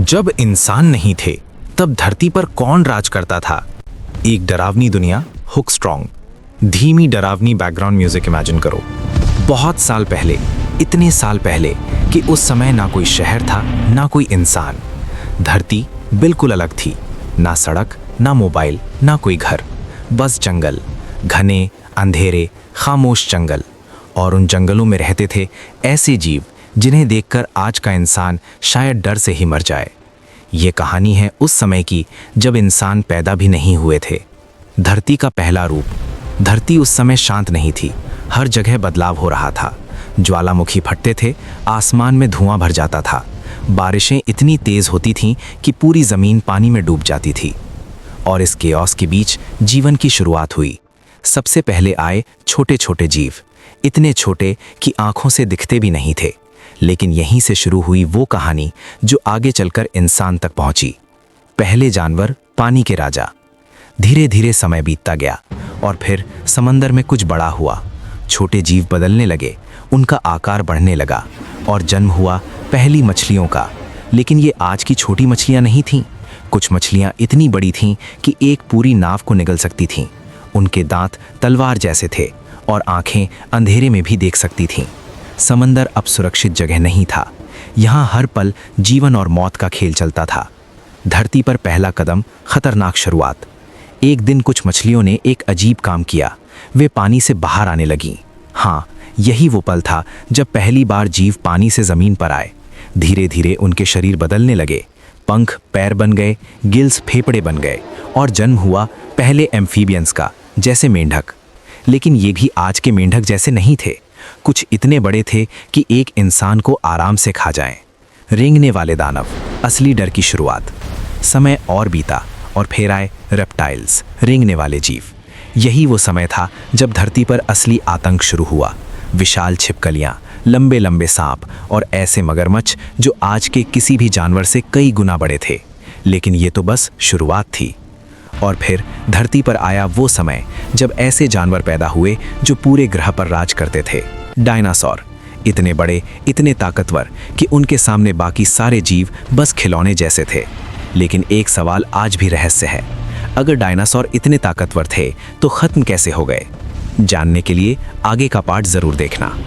जब इंसान नहीं थे तब धरती पर कौन राज करता था। एक डरावनी दुनिया, हुक स्ट्रॉन्ग। धीमी डरावनी बैकग्राउंड म्यूजिक इमेजिन करो। बहुत साल पहले, इतने साल पहले कि उस समय ना कोई शहर था ना कोई इंसान। धरती बिल्कुल अलग थी। ना सड़क, ना मोबाइल, ना कोई घर, बस जंगल, घने अंधेरे खामोश जंगल। और उन जंगलों में रहते थे ऐसे जीव जिन्हें देखकर आज का इंसान शायद डर से ही मर जाए। ये कहानी है उस समय की जब इंसान पैदा भी नहीं हुए थे। धरती का पहला रूप। धरती उस समय शांत नहीं थी। हर जगह बदलाव हो रहा था। ज्वालामुखी फटते थे, आसमान में धुआं भर जाता था। बारिशें इतनी तेज होती थीं कि पूरी जमीन पानी में डूब जाती थी। और इस केओस के बीच जीवन की शुरुआत हुई। सबसे पहले आए छोटे छोटे जीव, इतने छोटे कि आंखों से दिखते भी नहीं थे। लेकिन यहीं से शुरू हुई वो कहानी जो आगे चलकर इंसान तक पहुंची। पहले जानवर, पानी के राजा। धीरे धीरे समय बीतता गया और फिर समंदर में कुछ बड़ा हुआ। छोटे जीव बदलने लगे, उनका आकार बढ़ने लगा और जन्म हुआ पहली मछलियों का। लेकिन ये आज की छोटी मछलियां नहीं थीं। कुछ मछलियां इतनी बड़ी थीं कि एक पूरी नाव को निगल सकती थीं। उनके दांत तलवार जैसे थे और आंखें अंधेरे में भी देख सकती थीं। समंदर अब सुरक्षित जगह नहीं था। यहाँ हर पल जीवन और मौत का खेल चलता था। धरती पर पहला कदम, खतरनाक शुरुआत। एक दिन कुछ मछलियों ने एक अजीब काम किया। वे पानी से बाहर आने लगीं। हाँ, यही वो पल था जब पहली बार जीव पानी से जमीन पर आए। धीरे धीरे उनके शरीर बदलने लगे। पंख पैर बन गए, गिल्स फेफड़े बन गए और जन्म हुआ पहले एम्फीबियंस का, जैसे मेंढक। लेकिन ये भी आज के मेंढक जैसे नहीं थे। कुछ इतने बड़े थे कि एक इंसान को आराम से खा जाएं। रेंगने वाले दानव, असली डर की शुरुआत। समय और बीता और फिर आए रेप्टाइल्स, रेंगने वाले जीव। यही वो समय था जब धरती पर असली आतंक शुरू हुआ। विशाल छिपकलियां, लंबे लंबे सांप और ऐसे मगरमच्छ जो आज के किसी भी जानवर से कई गुना बड़े थे। लेकिन ये तो बस शुरुआत थी। और फिर धरती पर आया वो समय जब ऐसे जानवर पैदा हुए जो पूरे ग्रह पर राज करते थे। डायनासोर, इतने बड़े, इतने ताकतवर कि उनके सामने बाकी सारे जीव बस खिलौने जैसे थे। लेकिन एक सवाल आज भी रहस्य है। अगर डायनासोर इतने ताकतवर थे तो खत्म कैसे हो गए? जानने के लिए आगे का पार्ट जरूर देखना।